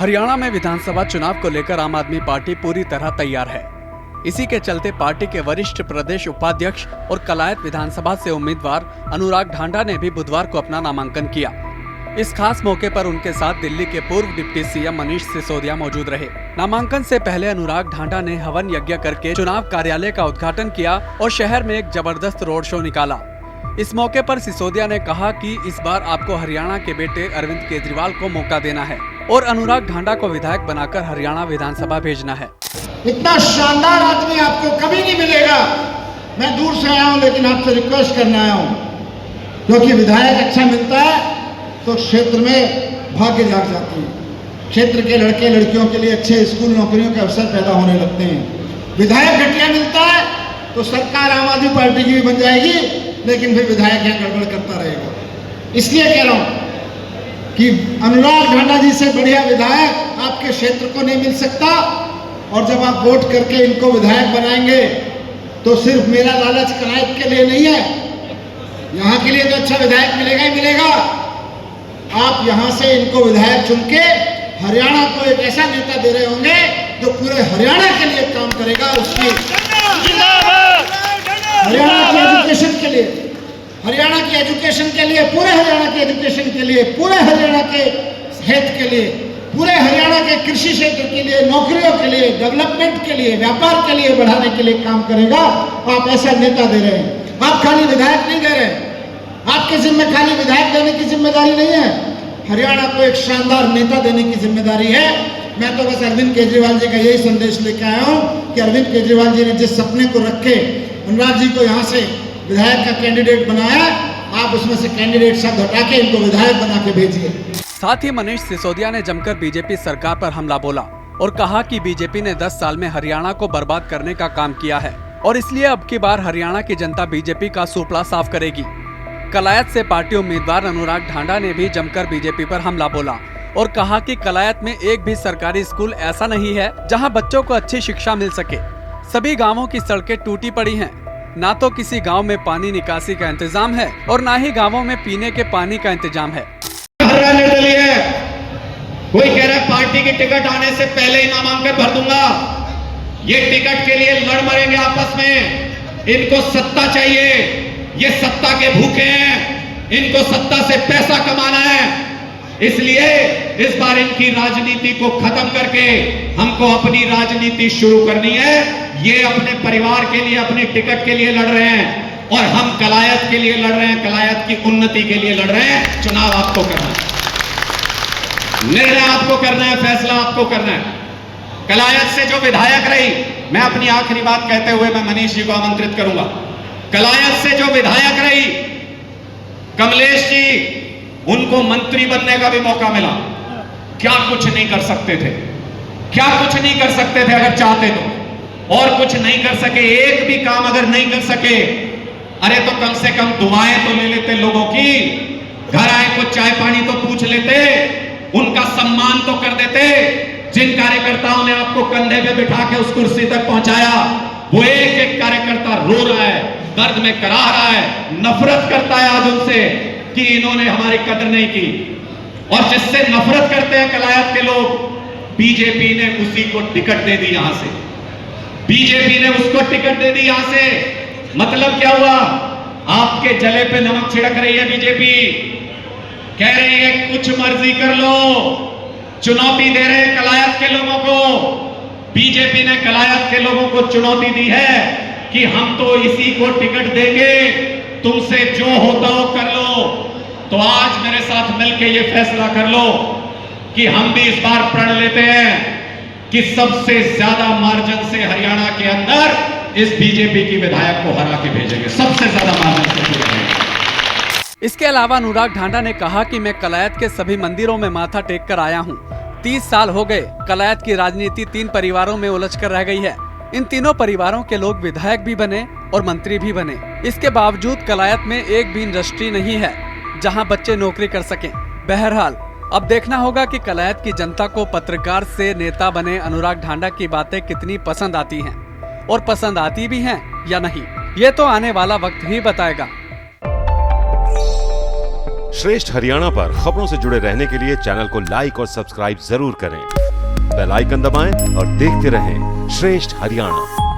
हरियाणा में विधानसभा चुनाव को लेकर आम आदमी पार्टी पूरी तरह तैयार है। इसी के चलते पार्टी के वरिष्ठ प्रदेश उपाध्यक्ष और कलायत विधानसभा से उम्मीदवार अनुराग ढांडा ने भी बुधवार को अपना नामांकन किया। इस खास मौके पर उनके साथ दिल्ली के पूर्व डिप्टी सीएम मनीष सिसोदिया मौजूद रहे। नामांकन से पहले अनुराग ढांडा ने हवन यज्ञ करके चुनाव कार्यालय का उद्घाटन किया और शहर में एक जबरदस्त रोड शो निकाला। इस मौके पर सिसोदिया ने कहा कि इस बार आपको हरियाणा के बेटे अरविंद केजरीवाल को मौका देना है और अनुराग ढांडा को विधायक बनाकर हरियाणा विधानसभा भेजना है। इतना शानदार आदमी आपको कभी नहीं मिलेगा। मैं दूर से आया हूं, लेकिन आपसे रिक्वेस्ट करने आया हूं, क्योंकि विधायक अच्छा मिलता है तो क्षेत्र में भाग्य जाग जाती है। क्षेत्र के लड़के लड़कियों के लिए अच्छे स्कूल नौकरियों के अवसर पैदा होने लगते हैं। विधायक घटिया मिलता है तो सरकार आम आदमी पार्टी की भी बन जाएगी, लेकिन फिर विधायक यहाँ गड़बड़ करता रहेगा। इसलिए कह रहा हूं कि अनुराग ढांडा जी से बढ़िया विधायक आपके क्षेत्र को नहीं मिल सकता। और जब आप वोट करके इनको विधायक बनाएंगे तो सिर्फ मेरा लालच कलायत के लिए नहीं है, यहाँ के लिए तो अच्छा विधायक मिलेगा ही मिलेगा। आप यहाँ से इनको विधायक चुन के हरियाणा को एक ऐसा नेता दे रहे होंगे जो पूरे हरियाणा के लिए काम करेगा। उसकी हरियाणा की एजुकेशन के लिए, हरियाणा की एजुकेशन के लिए, पूरे हरियाणा की एजुकेशन के लिए, पूरे हरियाणा के हित के लिए, पूरे हरियाणा के कृषि क्षेत्र के लिए, नौकरियों के लिए, डेवलपमेंट के लिए, व्यापार के लिए बढ़ाने के लिए काम करेगा। आप ऐसा नेता दे रहे हैं। आप खाली विधायक नहीं दे रहे, आपके जिम्मे खाली विधायक देने की जिम्मेदारी नहीं है, हरियाणा को एक शानदार नेता देने की जिम्मेदारी है। मैं तो बस अरविंद केजरीवाल जी का यही संदेश लेकर आया हूं कि अरविंद केजरीवाल जी ने जिस सपने को रखे अनुराग जी को यहाँ से विधायक का कैंडिडेट बनाया, आप उसमें से कैंडिडेट शब्द हटा के इनको विधायक बना के भेजिए। साथ ही मनीष सिसोदिया ने जमकर बीजेपी सरकार पर हमला बोला और कहा कि बीजेपी ने 10 साल में हरियाणा को बर्बाद करने का काम किया है और इसलिए अब की बार हरियाणा की जनता बीजेपी का सुपड़ा साफ करेगी। कलायत से पार्टी उम्मीदवार अनुराग ढांडा ने भी जमकर बीजेपी पर हमला बोला और कहा कि कलायत में एक भी सरकारी स्कूल ऐसा नहीं है जहां बच्चों को अच्छी शिक्षा मिल सके। सभी गांवों की सड़कें टूटी पड़ी हैं, ना तो किसी गांव में पानी निकासी का इंतजाम है और ना ही गांवों में पीने के पानी का इंतजाम है। निर्दलीय है, कोई कह रहा है पार्टी की टिकट आने से पहले ही नामांकन भर दूंगा। ये टिकट के लिए लड़ मरेंगे आपस में। इनको सत्ता चाहिए, ये सत्ता के भूखे हैं, इनको सत्ता से पैसा कमाना है। इसलिए इस बार इनकी राजनीति को खत्म करके हमको अपनी राजनीति शुरू करनी है। ये अपने परिवार के लिए, अपनी टिकट के लिए लड़ रहे हैं और हम कलायत के लिए लड़ रहे हैं, कलायत की उन्नति के लिए लड़ रहे हैं। चुनाव आपको करना है, निर्णय आपको करना है, फैसला आपको करना है। कलायत से जो विधायक रही, मैं अपनी आखिरी बात कहते हुए मैं मनीष जी को आमंत्रित करूंगा। कलायत से जो विधायक रही कमलेश जी, उनको मंत्री बनने का भी मौका मिला। क्या कुछ नहीं कर सकते थे, क्या कुछ नहीं कर सकते थे अगर चाहते तो, और कुछ नहीं कर सके। एक भी काम अगर नहीं कर सके, अरे तो कम से कम दुआएं तो ले लेते लोगों की, घर आए कुछ चाय पानी तो पूछ लेते, उनका सम्मान तो कर देते। जिन कार्यकर्ताओं ने आपको कंधे पे बिठा के उस कुर्सी तक पहुंचाया, वो एक एक कार्यकर्ता रो रहा है, दर्द में कराह रहा है, नफरत करता है आज उनसे कि इन्होंने हमारी कदर नहीं की। और जिससे नफरत करते हैं कलायत के लोग, बीजेपी ने उसी को टिकट दे दी। यहां से बीजेपी ने उसको टिकट दे दी यहां से। मतलब क्या हुआ? आपके जले पे नमक छिड़क रही है बीजेपी, कह रही है कुछ मर्जी कर लो, चुनौती दे रहे कलायत के लोगों को। बीजेपी ने कलायत के लोगों को चुनौती दी है कि हम तो इसी को टिकट देंगे, तुमसे जो होता हो कर लो। तो आज मेरे साथ मिलकर ये फैसला कर लो कि हम भी इस बार प्रण लेते हैं कि सबसे ज्यादा मार्जिन से हरियाणा के अंदर इस बीजेपी की विधायक को हरा के भेजेंगे, सबसे ज्यादा मार्जिन से। इसके अलावा अनुराग ढांडा ने कहा कि मैं कलायत के सभी मंदिरों में माथा टेक कर आया हूँ। 30 साल हो गए, कलायत की राजनीति 3 परिवारों में उलझ कर रह गई है। इन तीनों परिवारों के लोग विधायक भी बने और मंत्री भी बने। इसके बावजूद कलायत में एक भी इंडस्ट्री नहीं है जहां बच्चे नौकरी कर सकें। बहरहाल अब देखना होगा कि कलायत की जनता को पत्रकार से नेता बने अनुराग ढांडा की बातें कितनी पसंद आती हैं और पसंद आती भी हैं या नहीं, ये तो आने वाला वक्त ही बताएगा। श्रेष्ठ हरियाणा पर खबरों से जुड़े रहने के लिए चैनल को लाइक और सब्सक्राइब जरूर करें। बेल आइकन दबाएं और देखते रहें श्रेष्ठ हरियाणा।